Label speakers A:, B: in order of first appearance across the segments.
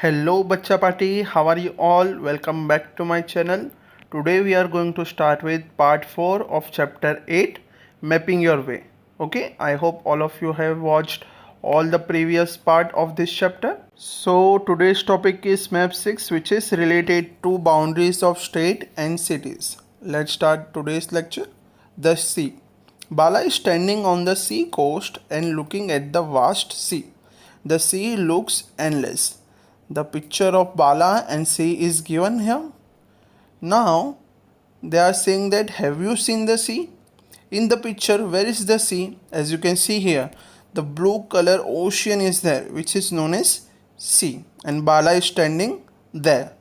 A: Hello Bacha Party, how are you all? Welcome back to my channel. Today we are going to start with part 4 of chapter 8, Mapping Your Way. Okay, I hope all of you have watched all the previous part of this chapter. So today's topic is map 6, which is related to boundaries of state and cities. Let's start today's lecture. The sea. Bala is standing on the sea coast and looking at the vast sea. The sea looks endless. The picture of Bala and sea is given here. Now they are saying that have you seen the sea? In the picture, where is the sea? As you can see here, the blue color ocean is there, which is known as sea, and Bala is standing there.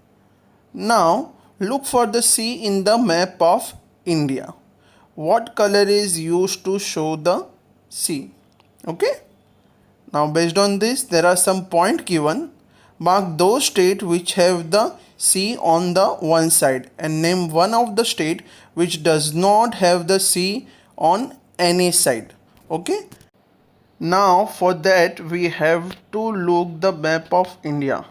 A: Now look for the sea in the map of India. What color is used to show the sea? Okay. Now based on this, there are some points given. Mark those states which have the sea on the one side and name one of the state which does not have the sea on any side. Okay. Now for that we have to look the map of India.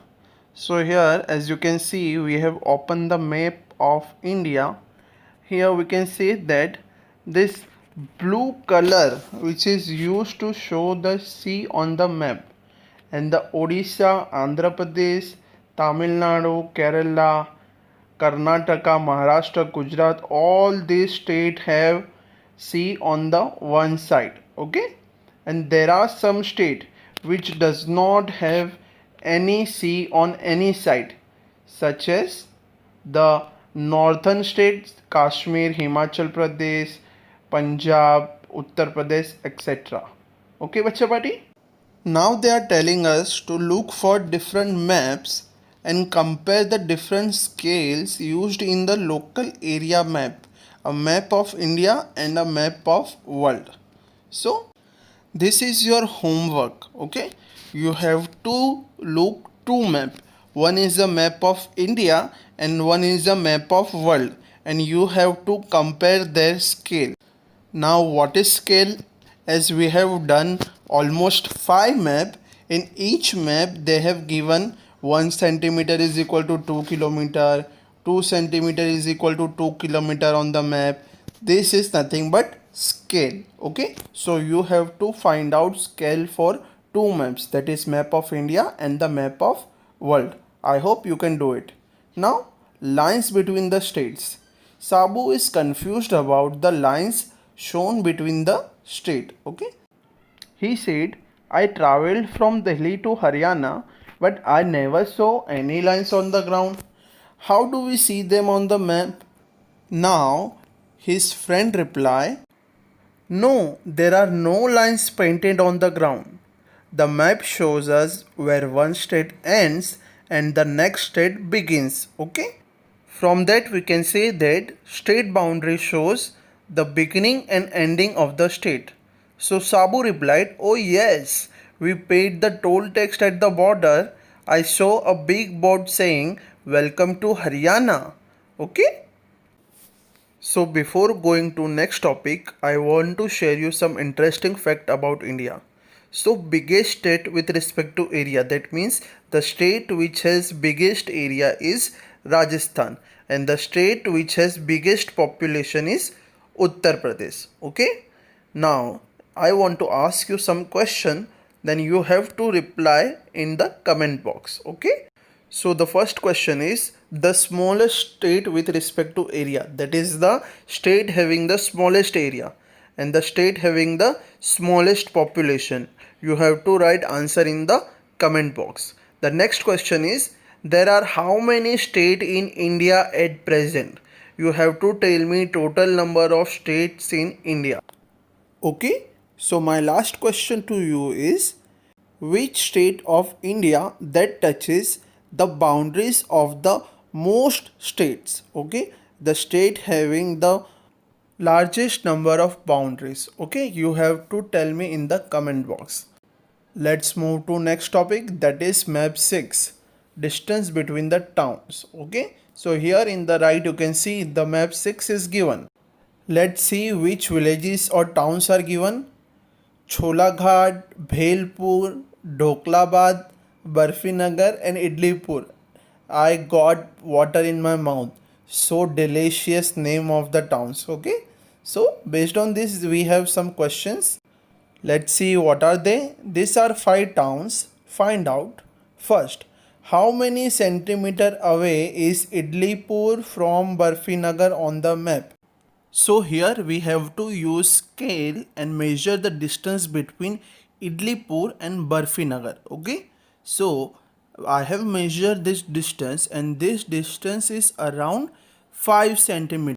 A: So here as you can see we have opened the map of India. Here we can see that this blue color which is used to show the sea on the map, and the Odisha, Andhra Pradesh, Tamil Nadu, Kerala, Karnataka, Maharashtra, Gujarat, all these states have sea on the one side. Okay, and there are some state which does not have any sea on any side, such as the northern states Kashmir, Himachal Pradesh, Punjab, Uttar Pradesh, etc. Okay, bacha party. Now they are telling us to look for different maps and compare the different scales used in the local area map, a map of India and a map of world. So this is your homework. Okay, you have to look two map. One is the map of India and one is the map of world, and you have to compare their scale. Now what is scale? As we have done almost 5 map, in each map they have given 1 centimeter is equal to 2 kilometer, 2 centimeter is equal to 2 kilometer on the map. This is nothing but scale. Okay, so you have to find out scale for two maps, that is map of India and the map of world. I hope you can do it. Now lines between the states. Sabu is confused about the lines shown between the state. Okay, he said, I travelled from Delhi to Haryana, but I never saw any lines on the ground. How do we see them on the map? Now his friend replied, no, there are no lines painted on the ground. The map shows us where one state ends and the next state begins. Okay? From that we can say that state boundary shows the beginning and ending of the state. So Sabu replied, oh yes, we paid the toll tax at the border. I saw a big board saying, welcome to Haryana. Okay? So before going to next topic, I want to share you some interesting fact about India. So biggest state with respect to area, that means the state which has biggest area is Rajasthan, and the state which has biggest population is Uttar Pradesh. Okay? Now I want to ask you some question, then you have to reply in the comment box. Okay? So the first question is the smallest state with respect to area, that is the state having the smallest area and the state having the smallest population. You have to write answer in the comment box. The next question is there are how many states in India at present? You have to tell me total number of states in India. Okay, so my last question to you is which state of India that touches the boundaries of the most states? Okay, the state having the largest number of boundaries. Okay, you have to tell me in the comment box. Let's move to next topic, that is map 6, distance between the towns. Okay, so here in the right you can see the map 6 is given. Let's see which villages or towns are given. Cholaghat, Bhelpur, Dhoklabad, Barfinagar and Idlipur. I got water in my mouth. So delicious name of the towns. Okay. So based on this, we have some questions. Let's see what are they. These are 5 towns. Find out. First, how many centimeter away is Idlipur from Barfinagar on the map? So here we have to use scale and measure the distance between Idlipur and Barfinagar. Okay. So I have measured this distance and this distance is around 5 centimeter.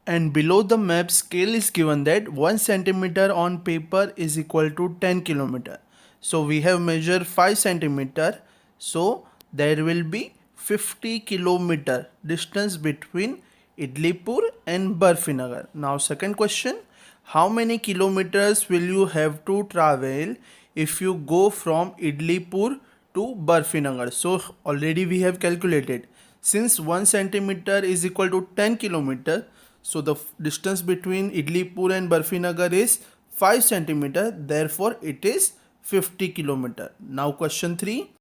A: And below the map scale is given that 1 centimeter on paper is equal to 10 kilometer. So we have measured 5 centimeter. So there will be 50 kilometer distance between Idlipur and Barfinagar. Now second question, how many kilometers will you have to travel if you go from Idlipur to Barfinagar? So already we have calculated, since 1 centimeter is equal to 10 kilometer, so the distance between Idlipur and Barfinagar is 5 centimeter, therefore it is 50 kilometer. Now question 3.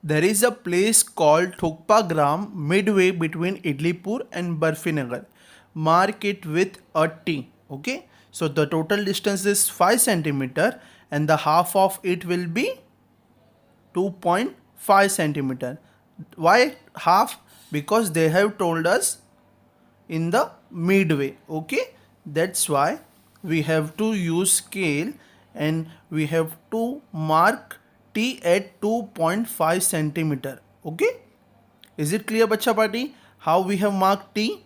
A: There is a place called Thukpagram midway between Idlipur and Barfinagar. Mark it with a T. Okay. So the total distance is 5 centimeter and the half of it will be 2.5 centimeter. Why half? Because they have told us in the midway. Okay. That's why we have to use scale and we have to mark T at 2.5 centimeter. Okay. Is it clear, Bacha Party? How we have marked T?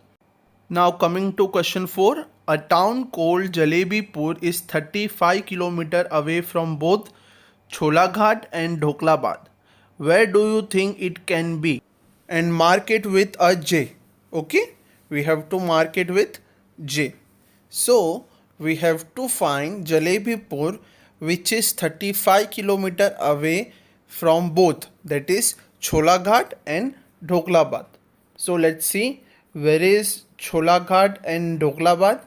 A: Now coming to question 4. A town called Jalebipur is 35 kilometer away from both Cholaghat and Dhoklabad. Where do you think it can be? And mark it with a J. Okay. We have to mark it with J. So we have to find Jalebipur, which is 35 kilometer away from both, that is Cholaghat and Dhoklabad. So let's see where is Cholaghat and Dhoklabad.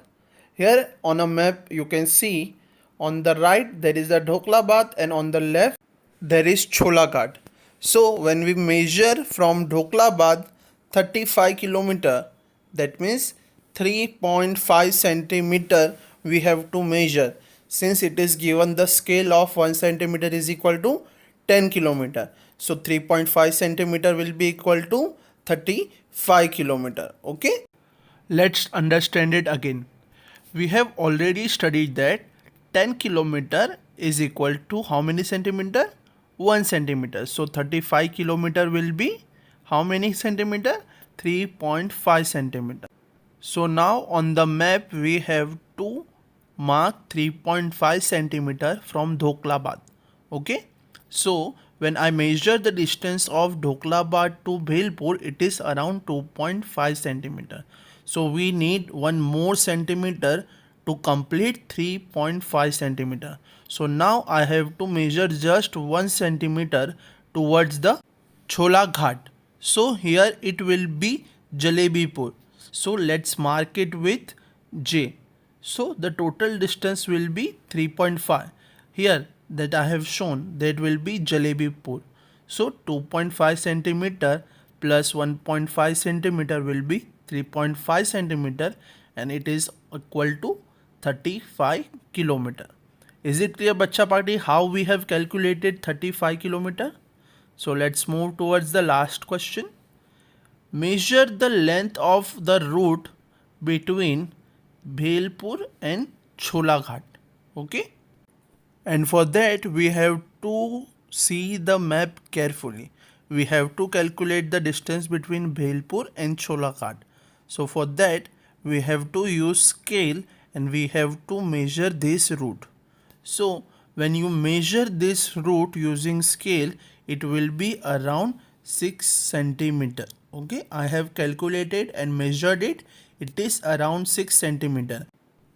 A: Here on a map you can see on the right there is the Dhoklabad and on the left there is Cholaghat. So when we measure from Dhoklabad 35 kilometer, that means 3.5 centimeter we have to measure, since it is given the scale of 1 centimeter is equal to 10 kilometer. So 3.5 centimeter will be equal to 35 kilometer. Okay. Let's understand it again. We have already studied that 10 kilometer is equal to how many centimeter? 1 centimeter. So 35 kilometer will be how many centimeter? 3.5 centimeter. So now on the map we have to mark 3.5 centimeter from Dhoklabad. Okay. So when I measure the distance of Dhoklabad to Bhelpur, it is around 2.5 centimeter. So we need one more centimeter to complete 3.5 centimeter. So now I have to measure just 1 centimeter towards the Cholaghat. So here it will be Jalebipur. So let's mark it with J. So the total distance will be 3.5. Here that I have shown, that will be Jalebipur. So 2.5 centimeter plus 1.5 centimeter will be 3.5 centimeter and it is equal to 35 kilometer. Is it clear, Bacha Party, how we have calculated 35 kilometer? So let's move towards the last question. Measure the length of the route between Bhelpur and Cholaghat. Okay. And for that we have to see the map carefully. We have to calculate the distance between Bhelpur and Cholaghat. So for that we have to use scale and we have to measure this route. So when you measure this route using scale, it will be around 6 centimeter. Okay, I have calculated and measured it. It is around 6 centimeter.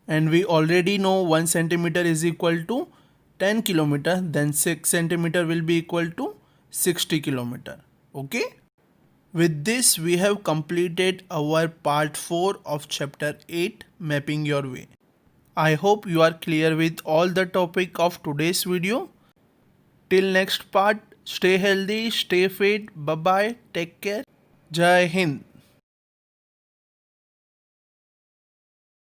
A: And we already know 1 centimeter is equal to 10 kilometer. Then 6 centimeter will be equal to 60 kilometer. Okay. With this we have completed our part 4 of chapter 8, Mapping Your Way. I hope you are clear with all the topic of today's video. Till next part, Stay healthy, stay fit. Bye bye. Take care. Jai Hind.